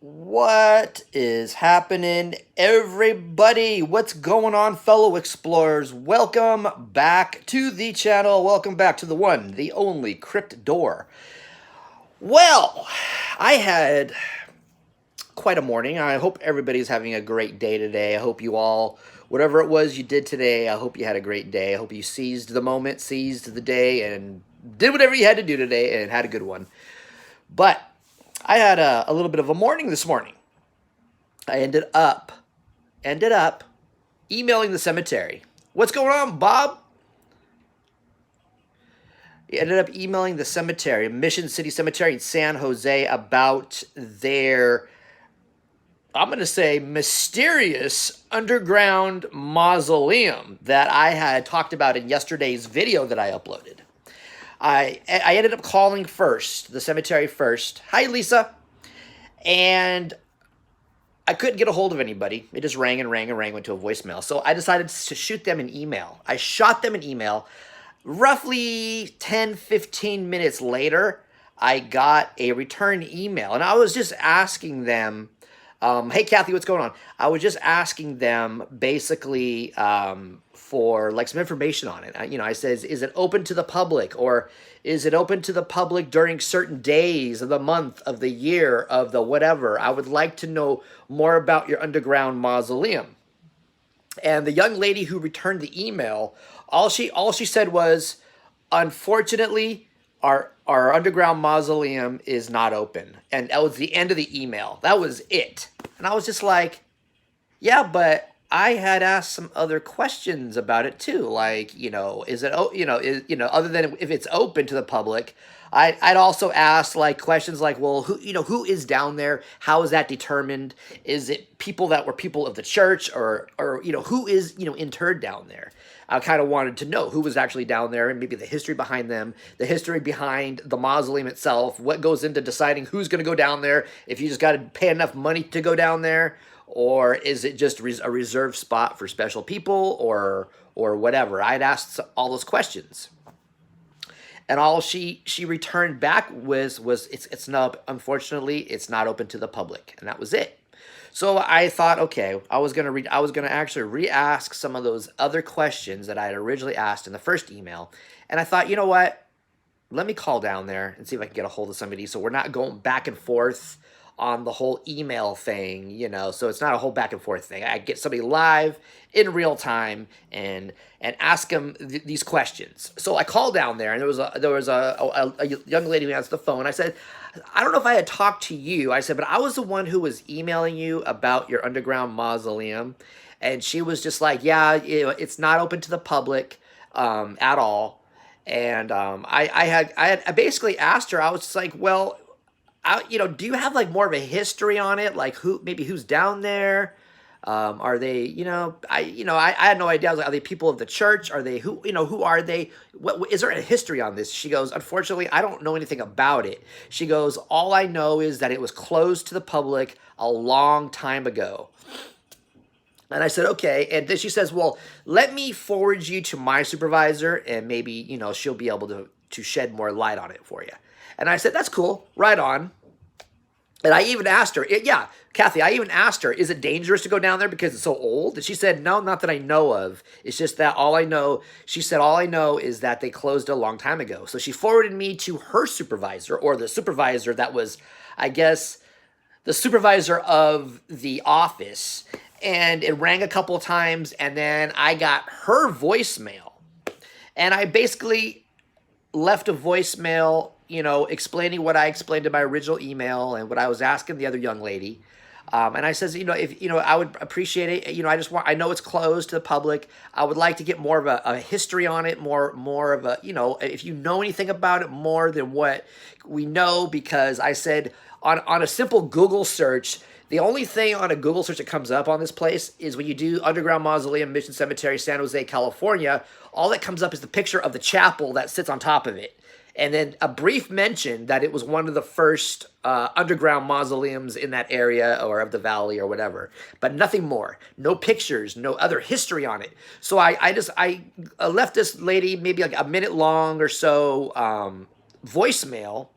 What is happening, everybody? What's going on, fellow explorers? Welcome back to the channel. Welcome back to the one, the only Crypt Door. Well, I had quite a morning. I hope everybody's having a great day today. I hope you all, whatever it was you did today, I hope you had a great day. I hope you seized the moment, seized the day, and did whatever you had to do today and had a good one. But I had a little bit of a morning this morning. I ended up emailing the cemetery. What's going on, Bob? I ended up emailing the cemetery, Mission City Cemetery in San Jose, about their, I'm going to say, mysterious underground mausoleum that I had talked about in yesterday's video that I uploaded. I ended up calling the cemetery first. Hi, Lisa. And I couldn't get a hold of anybody. It just rang and rang and rang, went to a voicemail. So I decided to shoot them an email. I shot them an email. Roughly 10, 15 minutes later, I got a return email. And I was just asking them, hey, Kathy, what's going on? I was just asking them basically for like some information on it. I says, is it open to the public, or is it open to the public during certain days of the month, of the year, of the whatever? I would like to know more about your underground mausoleum. And the young lady who returned the email, all she said was, unfortunately, our underground mausoleum is not open. And that was the end of the email. That was it. And I was just like, yeah, but I had asked some other questions about it too. Like, is it, other than if it's open to the public, I'd also ask like questions like, well, who is down there? How is that determined? Is it people that were people of the church, or who is, interred down there? I kind of wanted to know who was actually down there, and maybe the history behind them, the history behind the mausoleum itself, what goes into deciding who's going to go down there, if you just got to pay enough money to go down there, or is it just a reserved spot for special people, or whatever. I'd asked all those questions. And all she returned back was it's not, unfortunately, it's not open to the public, and that was it. So I thought, okay, I was gonna actually re-ask some of those other questions that I had originally asked in the first email, and I thought, you know what? Let me call down there and see if I can get a hold of somebody, so we're not going back and forth on the whole email thing, so it's not a whole back and forth thing. I get somebody live in real time and ask them these questions. So I called down there, and there was a young lady who answered the phone. I said, I don't know if I had talked to you. I said, but I was the one who was emailing you about your underground mausoleum. And she was just like, yeah, it's not open to the public at all. And I basically asked her, I was just like, well, do you have like more of a history on it? Like who's down there? Are they, I had no idea. I was like, are they people of the church? Are they, who are they? What is there a history on this? She goes, unfortunately, I don't know anything about it. She goes, all I know is that it was closed to the public a long time ago. And I said, okay. And then she says, well, let me forward you to my supervisor, and maybe, she'll be able to shed more light on it for you. And I said, that's cool. Right on. And I even asked her, yeah, Kathy, I even asked her, is it dangerous to go down there because it's so old? And she said, no, not that I know of. It's just that she said, all I know is that they closed a long time ago. So she forwarded me to her supervisor, or the supervisor that was, I guess, the supervisor of the office. And it rang a couple of times, and then I got her voicemail. And I basically left a voicemail, explaining what I explained in my original email and what I was asking the other young lady. And I says, if, I would appreciate it. I know it's closed to the public. I would like to get more of a history on it, more of a, if you know anything about it more than what we know, because I said on a simple Google search, the only thing on a Google search that comes up on this place is when you do Underground Mausoleum, Mission Cemetery, San Jose, California, all that comes up is the picture of the chapel that sits on top of it. And then a brief mention that it was one of the first underground mausoleums in that area or of the valley or whatever. But nothing more. No pictures, no other history on it. So I left this lady maybe like a minute long or so voicemail.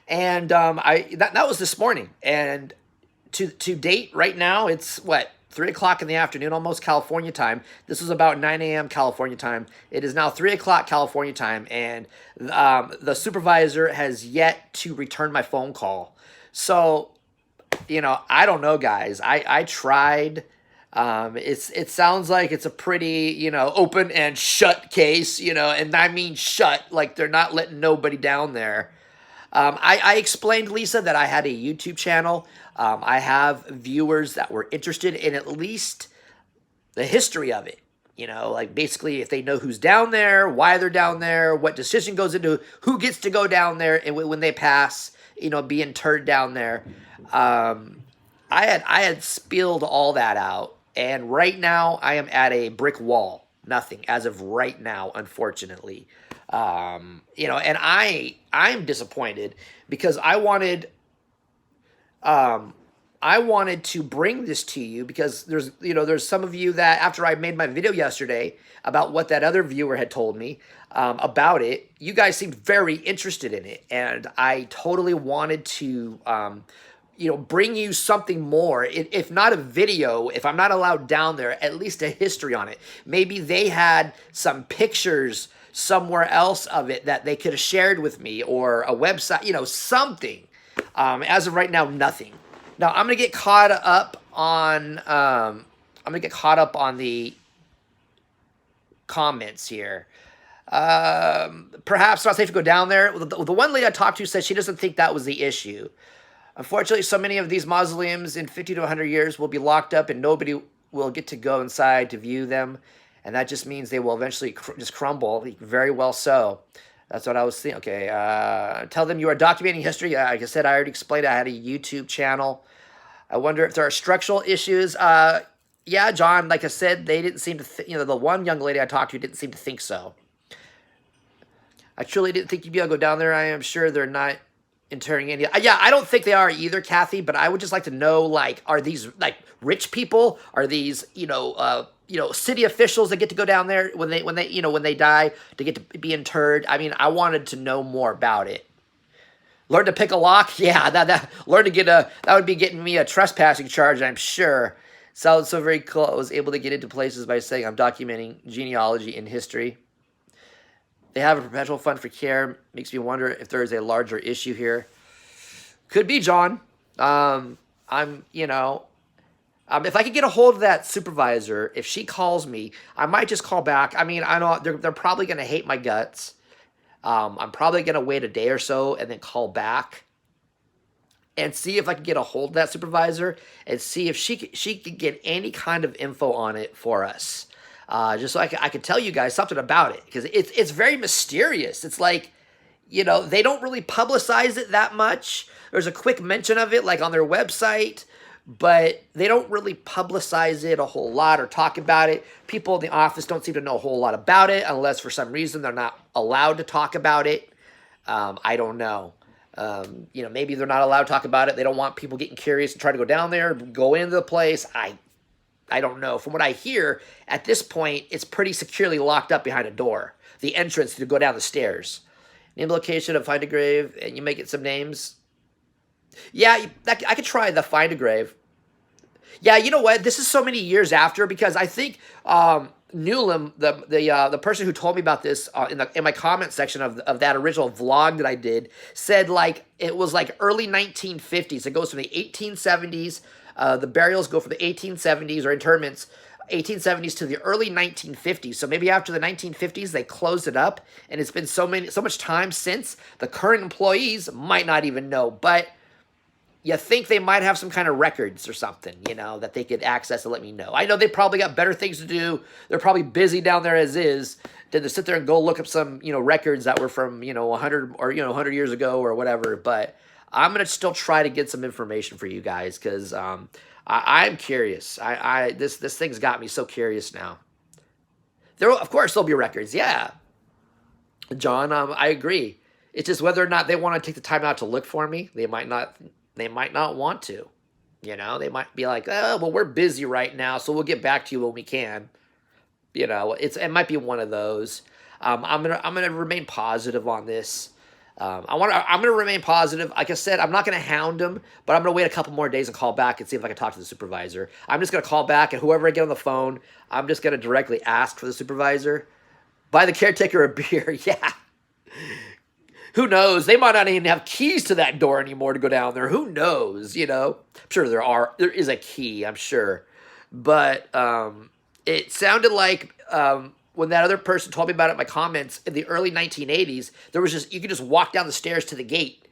And that was this morning. And to date, right now, it's what, 3 o'clock in the afternoon, almost California time. This was about 9 a.m. California time. It is now 3 o'clock California time, and the supervisor has yet to return my phone call. So, I don't know, guys. I tried. It sounds like it's a pretty, open and shut case, and I mean shut, like they're not letting nobody down there. I explained, Lisa, that I had a YouTube channel. I have viewers that were interested in at least the history of it. Like basically if they know who's down there, why they're down there, what decision goes into who gets to go down there, and when they pass, be interred down there. I had spilled all that out, and right now I am at a brick wall. Nothing as of right now, unfortunately. And I'm disappointed because I wanted to bring this to you because there's some of you that after I made my video yesterday about what that other viewer had told me about it, you guys seemed very interested in it, and I totally wanted to bring you something more. If not a video, if I'm not allowed down there, at least a history on it. Maybe they had some pictures somewhere else of it that they could have shared with me, or a website, something. As of right now, nothing. Now I'm gonna get caught up on the comments here. Perhaps not safe to go down there. The one lady I talked to said she doesn't think that was the issue. Unfortunately, so many of these mausoleums in 50 to 100 years will be locked up and nobody will get to go inside to view them. And that just means they will eventually just crumble. Very well so. That's what I was thinking. Okay, tell them you are documenting history. Like I said, I already explained I had a YouTube channel. I wonder if there are structural issues. Yeah, John, like I said, they didn't seem to, the one young lady I talked to didn't seem to think so. I truly didn't think you'd be able to go down there. I am sure they're not interring any. Yeah, I don't think they are either, Kathy, but I would just like to know, like, are these, like, rich people? Are these, city officials that get to go down there when they die to get to be interred? I mean, I wanted to know more about it. Learn to pick a lock? Yeah, that would be getting me a trespassing charge, I'm sure. Sounds so very cool. I was able to get into places by saying I'm documenting genealogy and history. They have a perpetual fund for care. Makes me wonder if there is a larger issue here. Could be, John. If I could get a hold of that supervisor, if she calls me, I might just call back. I mean, I know they're probably going to hate my guts. I'm probably going to wait a day or so and then call back and see if I can get a hold of that supervisor and see if she could get any kind of info on it for us. Just so I could tell you guys something about it, because it's very mysterious. It's like, they don't really publicize it that much. There's a quick mention of it, like on their website, but they don't really publicize it a whole lot or talk about it. People in the office don't seem to know a whole lot about it unless for some reason they're not allowed to talk about it. I don't know. Maybe they're not allowed to talk about it. They don't want people getting curious and try to go down there, go into the place. I don't know. From what I hear, at this point, it's pretty securely locked up behind a door. The entrance to go down the stairs. Name the location of find a grave, and you make it some names. Yeah, I could try the find a grave. Yeah, you know what? This is so many years after, because I think Newlam, the person who told me about this in my comment section of that original vlog that I did, said like it was like early 1950s. It goes from the 1870s. The burials go from the 1870s, or interments, 1870s to the early 1950s. So maybe after the 1950s, they closed it up, and it's been so much time since. The current employees might not even know, but you think they might have some kind of records or something, that they could access and let me know. I know they probably got better things to do. They're probably busy down there as is. Did they sit there and go look up some, records that were from, 100 or, 100 years ago or whatever. But I'm going to still try to get some information for you guys, because I'm curious. This thing's got me so curious now. Of course, there'll be records. Yeah. John, I agree. It's just whether or not they want to take the time out to look for me. They might not want to. They might be like, oh, well, we're busy right now, so we'll get back to you when we can. It might be one of those. I'm gonna remain positive on this. I'm going to remain positive. Like I said, I'm not going to hound him, but I'm going to wait a couple more days and call back and see if I can talk to the supervisor. I'm just going to call back, and whoever I get on the phone, I'm just going to directly ask for the supervisor. Buy the caretaker a beer. Yeah. Who knows? They might not even have keys to that door anymore to go down there. Who knows? You know, I'm sure there is a key. I'm sure, but it sounded like when that other person told me about it in my comments in the early 1980s, there was just you could just walk down the stairs to the gate.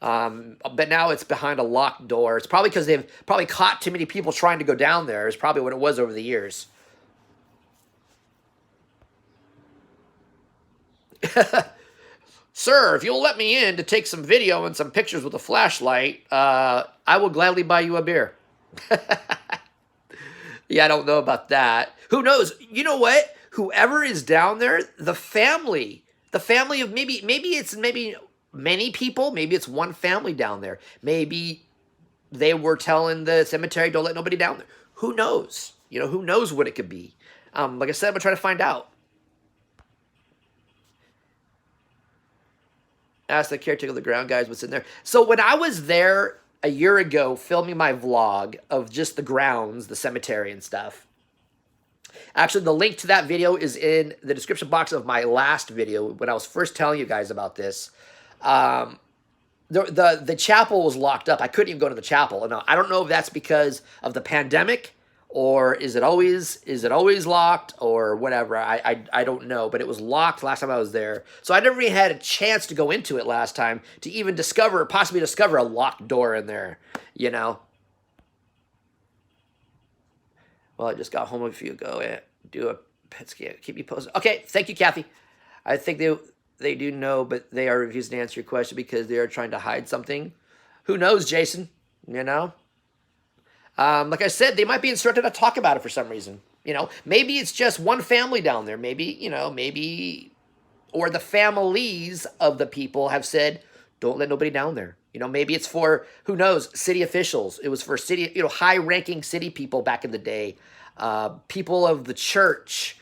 But now it's behind a locked door. It's probably because they've probably caught too many people trying to go down there. It's probably what it was over the years. Sir, if you'll let me in to take some video and some pictures with a flashlight, I will gladly buy you a beer. Yeah, I don't know about that. Who knows? You know what? Whoever is down there, the family of maybe many people, maybe it's one family down there. Maybe they were telling the cemetery, don't let nobody down there. Who knows? You know, who knows what it could be? Like I said, I'm going to try to find out. Ask the caretaker of the ground guys what's in there. So when I was there a year ago filming my vlog of just the grounds, the cemetery and stuff, actually the link to that video is in the description box of my last video when I was first telling you guys about this. The chapel was locked up. I couldn't even go to the chapel. And I don't know if that's because of the pandemic, or is it always locked, or whatever. I don't know, but it was locked last time I was there. So I never even had a chance to go into it last time to even possibly discover a locked door in there, you know. Well, I just got home a few ago and do a PET scan. Keep me posted. Okay, thank you, Kathy. I think they do know, but they are refusing to answer your question because they are trying to hide something. Who knows, Jason? You know? Like I said, they might be instructed to talk about it for some reason. You know, maybe it's just one family down there. Maybe, or the families of the people have said, don't let nobody down there. You know, maybe it's for, who knows, city officials. It was for city, high-ranking city people back in the day, people of the church.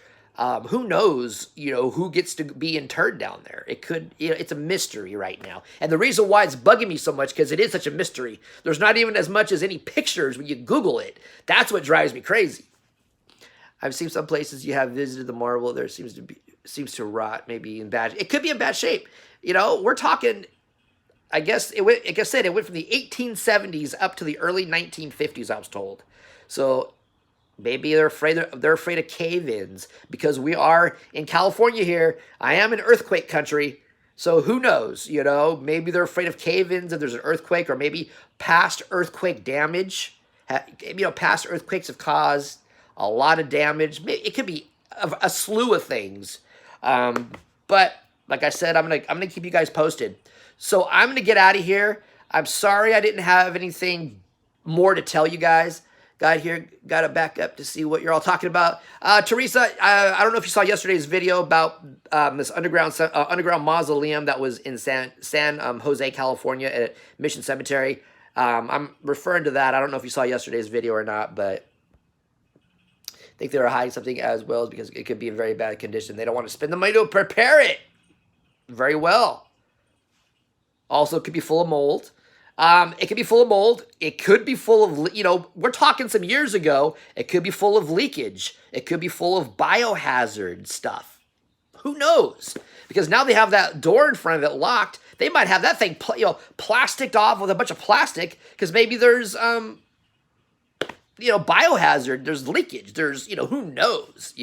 Who knows, who gets to be interred down there. It could, it's a mystery right now. And the reason why it's bugging me so much, because it is such a mystery. There's not even as much as any pictures when you Google it. That's what drives me crazy. I've seen some places you have visited the marble. There seems to rot, maybe it could be in bad shape. We're talking, I guess, like I said, it went from the 1870s up to the early 1950s, I was told. So maybe they're afraid of cave-ins, because we are in California here. I am an earthquake country, so who knows? Maybe they're afraid of cave-ins if there's an earthquake, or maybe past earthquake damage. Past earthquakes have caused a lot of damage. It could be a slew of things. But like I said, I'm gonna keep you guys posted. So I'm gonna get out of here. I'm sorry I didn't have anything more to tell you guys. Got to back up to see what you're all talking about. Teresa, I don't know if you saw yesterday's video about this underground mausoleum that was in San Jose, California at Mission Cemetery. I'm referring to that. I don't know if you saw yesterday's video or not, but I think they were hiding something as well, because it could be in very bad condition. They don't want to spend the money to prepare it very well. Also, it could be full of mold. It could be full of mold. It could be full of, we're talking some years ago. It could be full of leakage. It could be full of biohazard stuff. Who knows? Because now they have that door in front of it locked. They might have that thing, plasticed off with a bunch of plastic, because maybe there's, biohazard. There's leakage. There's, who knows,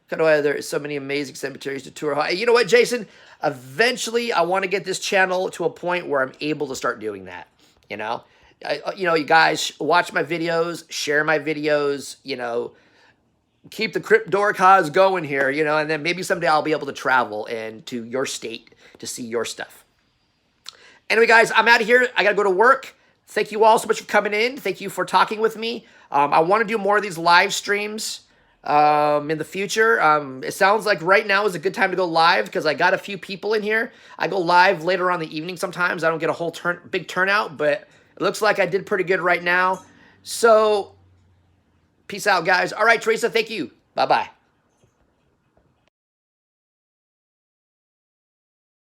Kind of why there's so many amazing cemeteries to tour. You know what, Jason? Eventually, I want to get this channel to a point where I'm able to start doing that. You guys watch my videos, share my videos. Keep the Crypt Door cause going here. And then maybe someday I'll be able to travel and to your state to see your stuff. Anyway, guys, I'm out of here. I gotta go to work. Thank you all so much for coming in. Thank you for talking with me. I want to do more of these live streams in the future. It sounds like right now is a good time to go live, because I got a few people in here. I go live later on the evening sometimes. I don't get a whole big turnout, but it looks like I did pretty good right now. So, peace out, guys. All right, Teresa, thank you. Bye-bye.